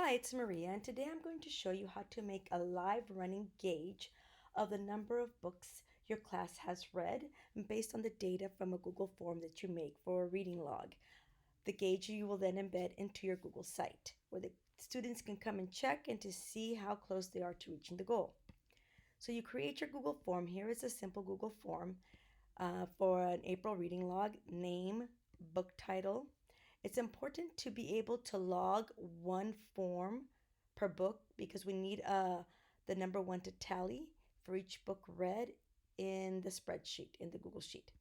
Hi, it's Maria, and today I'm going to show you how to make a live running gauge of the number of books your class has read based on the data from a Google form that you make for a reading log. The gauge you will then embed into your Google site where the students can come and check and to see how close they are to reaching the goal. So you create your Google form. Here is a simple Google form for an April reading log: name, book title. It's important to be able to log one form per book because we need the number one to tally for each book read in the spreadsheet, in the Google Sheet.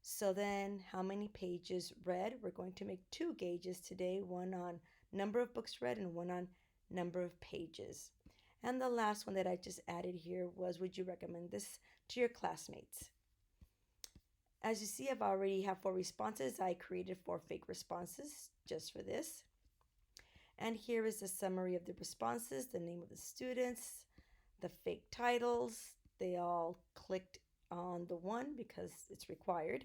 So then, how many pages read? We're going to make two gauges today, one on number of books read and one on number of pages. And the last one that I just added here was, would you recommend this to your classmates? As you see, I've already have four responses. I created four fake responses just for this. And here is the summary of the responses: the name of the students, the fake titles. They all clicked on the one because it's required,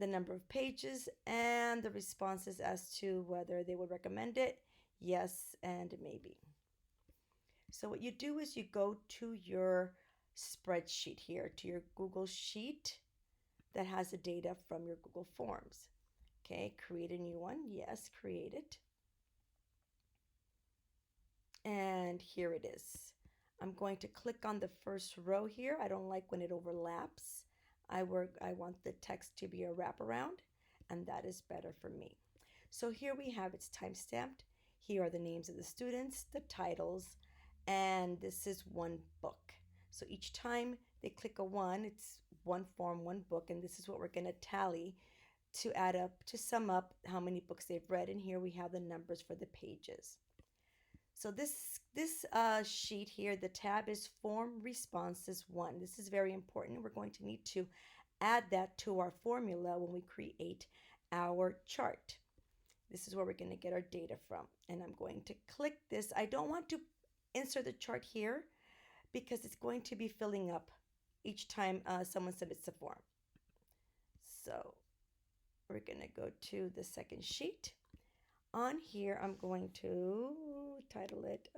the number of pages, and the responses as to whether they would recommend it, yes, and maybe. So what you do is you go to your spreadsheet here, to your Google Sheet that has the data from your Google Forms. Okay, create a new one. Yes, create it. And here it is. I'm going to click on the first row here. I don't like when it overlaps. I want the text to be a wraparound, and that is better for me. So here we have it's time-stamped. Here are the names of the students, the titles, and this is one book. So each time they click a one, it's one form, one book, and this is what we're going to tally to add up, to sum up how many books they've read. And here we have the numbers for the pages. So this sheet here, the tab is Form Responses 1. This is very important. We're going to need to add that to our formula when we create our chart. This is where we're going to get our data from. And I'm going to click this. I don't want to insert the chart here because it's going to be filling up each time someone submits a form. So we're going to go to the second sheet. On here, I'm going to title it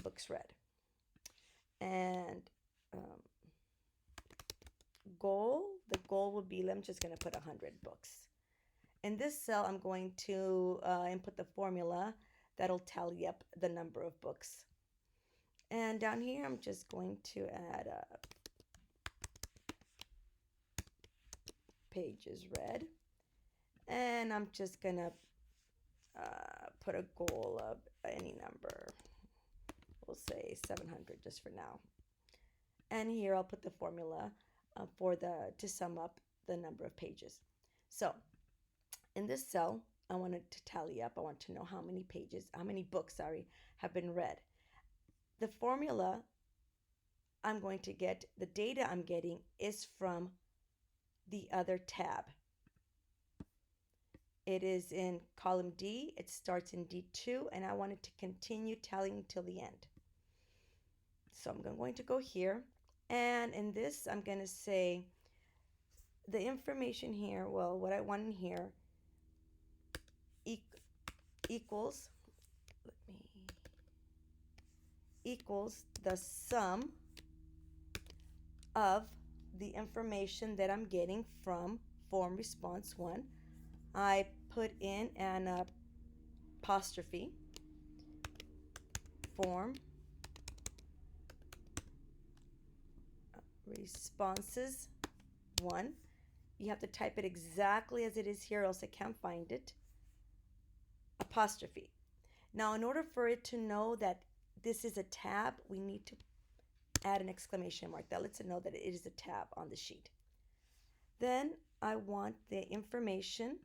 Books Read. And the goal would be, I'm just going to put 100 books. In this cell, I'm going to input the formula that'll tally up the number of books. And down here, I'm just going to add pages read. And I'm just going to put a goal of any number. We'll say 700 just for now. And here I'll put the formula to sum up the number of pages. So in this cell, I want it to tally up. I want to know how many books, have been read. The formula I'm going to get, the data I'm getting is from the other tab. It is in column D. It starts in D2, and I want it to continue tallying till the end. So I'm going to go here, and in this, I'm going to say the information here, well, what I want in here equals, equals the sum of the information that I'm getting from form response 1. I put in an apostrophe, form responses 1. You have to type it exactly as it is here, or else I can't find it. Apostrophe. Now, in order for it to know that this is a tab, we need to add an exclamation mark. That lets it know that it is a tab on the sheet. Then I want the information.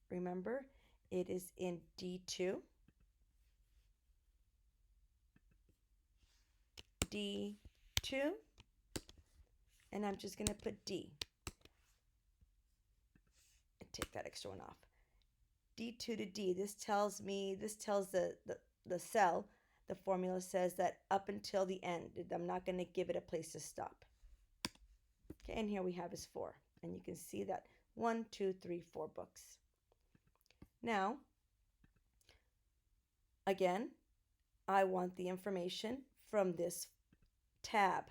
Remember, it is in D2. D2. And I'm just going to put D. Take that extra one off. D2 to D. This tells the cell, the formula says that up until the end. I'm not going to give it a place to stop. Okay, and here we have is 4. And you can see that 1, 2, 3, 4 books. Now, Again, I want the information from this tab.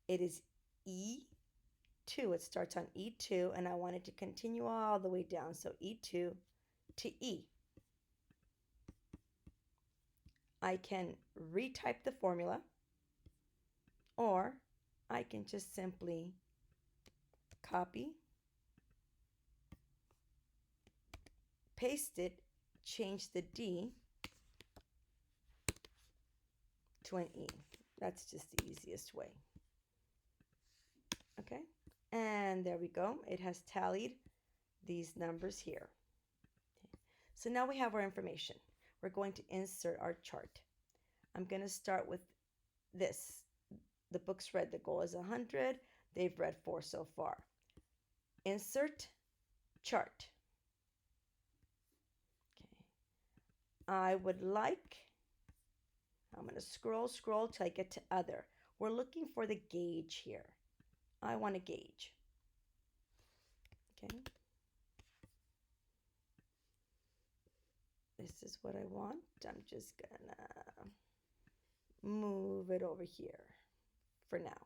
It is E2. It starts on E2, and I want it to continue all the way down. So E2 to E. I can retype the formula, or I can just simply copy, paste it, change the D to an E. That's just the easiest way. Okay, and there we go. It has tallied these numbers here. Okay. So now we have our information. We're going to insert our chart. I'm going to start with this. The books read, the goal is 100. They've read 4 so far. Insert chart. Okay. I'm going to scroll till I get to other. We're looking for the gauge here. I want a gauge. Okay. This is what I want. I'm just gonna move it over here for now.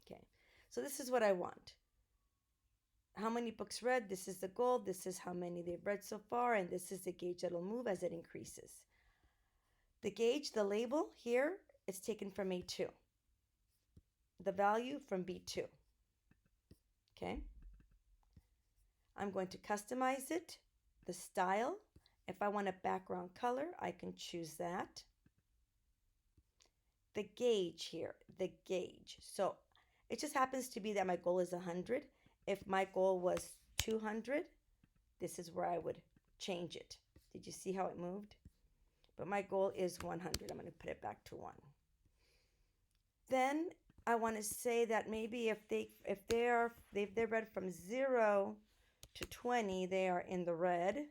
Okay, so this is what I want. How many books read? This is the goal. This is how many they've read so far, and this is the gauge that'll move as it increases. The gauge, the label here, it's taken from A2. The value from B2. Okay. I'm going to customize it. The style. If I want a background color, I can choose that. The gauge here, the gauge. So it just happens to be that my goal is 100. If my goal was 200, this is where I would change it. Did you see how it moved? But my goal is 100. I'm going to put it back to 1. Then I want to say that maybe if they've read from 0 to 20, they are in the red.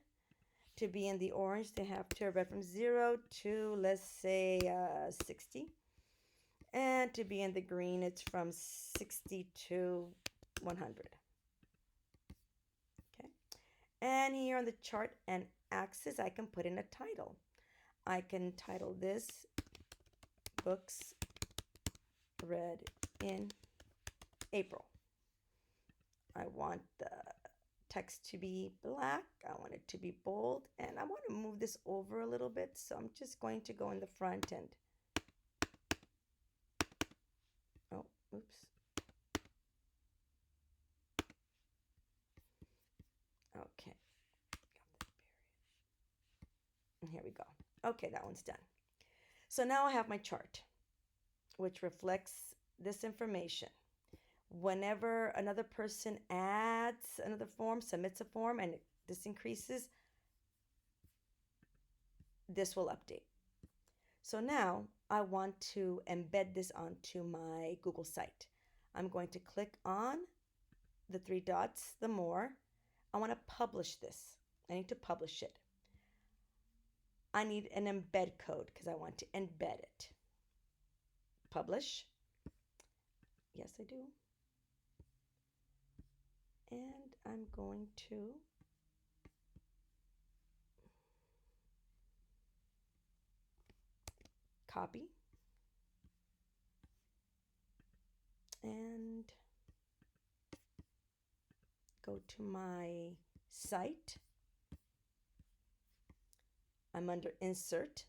To be in the orange, they have to have read from 0 to, let's say, 60. And to be in the green, it's from 60 to 100. Okay. And here on the chart and axis, I can put in a title. I can title this Books Read in April. I want the text to be black. I want it to be bold, and I want to move this over a little bit, so I'm just going to go in the front end. Oh, oops. Okay. And here we go. Okay, that one's done. So now I have my chart, which reflects this information. Whenever another person adds another form, submits a form, and this increases, this will update. So now I want to embed this onto my Google site. I'm going to click on the 3 dots, the more. I want to publish this. I need to publish it. I need an embed code because I want to embed it. Publish. Yes, I do. And I'm going to copy and go to my site. I'm under Insert.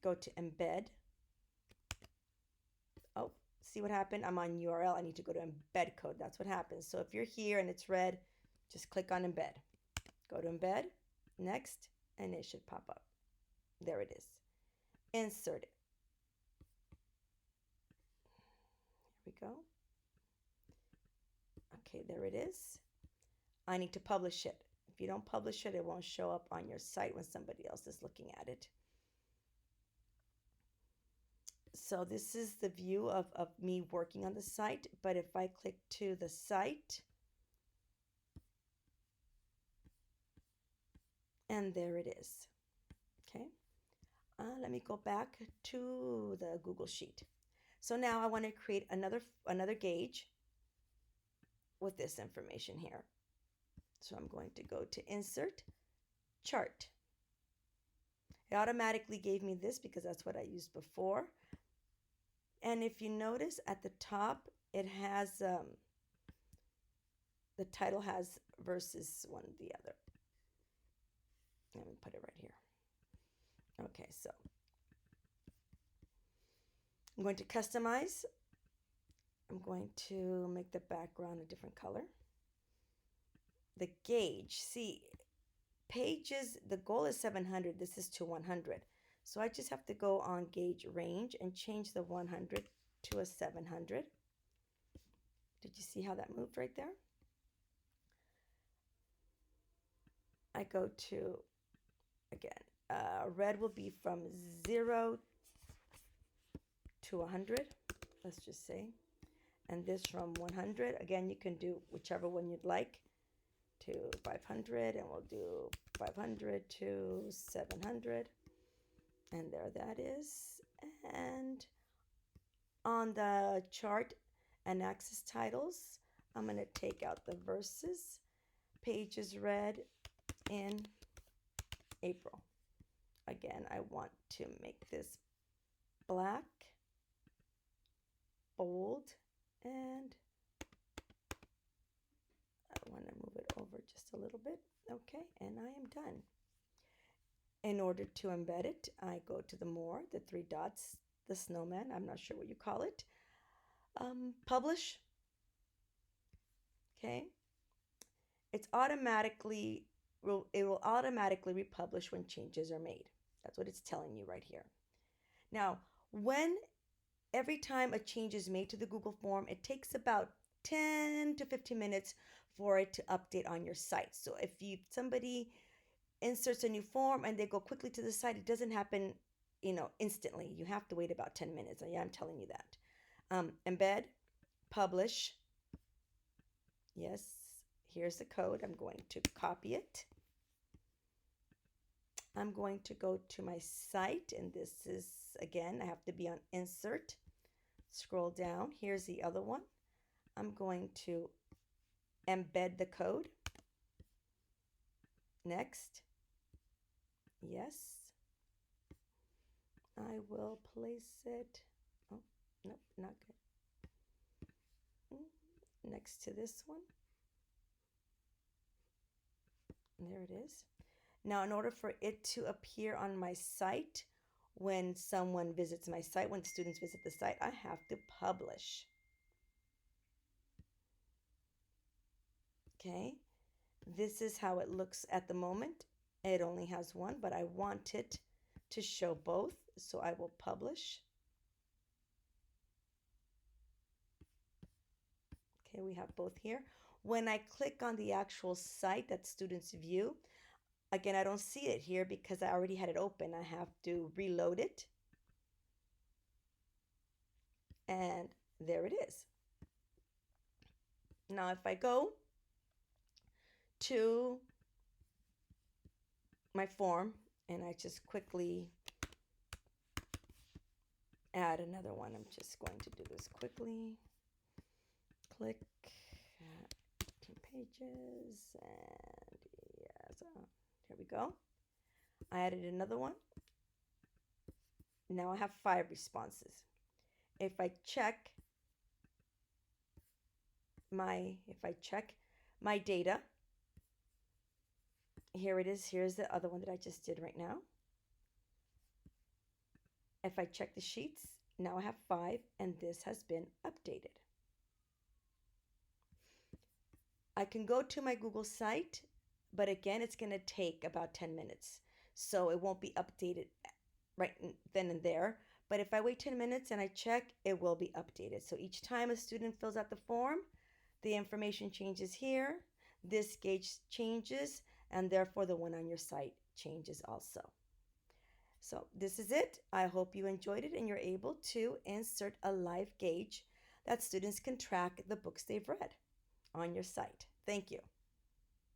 Go to Embed. Oh, see what happened? I'm on URL. I need to go to Embed code. That's what happens. So if you're here and it's red, just click on Embed. Go to Embed, next, and it should pop up. There it is. Insert it. Here we go. Okay, there it is. I need to publish it. If you don't publish it, it won't show up on your site when somebody else is looking at it. So this is the view of me working on the site, but if I click to the site, and there it is. Okay, let me go back to the Google Sheet. So now I want to create another gauge with this information here. So I'm going to go to Insert, Chart. It automatically gave me this because that's what I used before. And if you notice at the top, it has the title has versus one or the other. Let me put it right here. Okay, so I'm going to customize. I'm going to make the background a different color. The gauge, see, pages, the goal is 700. This is to 100. So I just have to go on gauge range and change the 100 to a 700. Did you see how that moved right there? I go to, again, red will be from 0 to 100, let's just say. And this from 100. Again, you can do whichever one you'd like, to 500, and we'll do 500 to 700. And there that is. And on the chart and axis titles, I'm going to take out the verses. Pages read in April. Again, I want to make this black, bold, and I want to move it over just a little bit. Okay, and I am done. In order to embed it, I go to the more, the three dots, the snowman, I'm not sure what you call it. Publish. Okay. It will automatically republish when changes are made. That's what it's telling you right here. Now, every time a change is made to the Google form, it takes about 10 to 15 minutes for it to update on your site. So if somebody inserts a new form and they go quickly to the site, it doesn't happen, instantly. You have to wait about 10 minutes. Yeah, I'm telling you that. Embed, publish. Yes, here's the code. I'm going to copy it. I'm going to go to my site, and this is, again, I have to be on insert. Scroll down. Here's the other one. I'm going to embed the code. Next. Yes. I will place it. Oh, nope, not good. Next to this one. There it is. Now, in order for it to appear on my site, when someone visits my site, when students visit the site, I have to publish. Okay, this is how it looks at the moment. It only has one, but I want it to show both, so I will publish. Okay, we have both here. When I click on the actual site that students view, again, I don't see it here because I already had it open. I have to reload it. And there it is. Now, if I go to my form and I just quickly add another one, I'm just going to do this quickly. Click 15 pages, and yes, here we go. I added another one. Now I have 5 responses. If I check my data, here it is. Here's the other one that I just did right now. If I check the sheets, now I have 5, and this has been updated. I can go to my Google site, but again, it's going to take about 10 minutes. So it won't be updated right then and there. But if I wait 10 minutes and I check, it will be updated. So each time a student fills out the form, the information changes here, this gauge changes, and therefore the one on your site changes also. So this is it. I hope you enjoyed it and you're able to insert a live gauge that students can track the books they've read on your site. Thank you.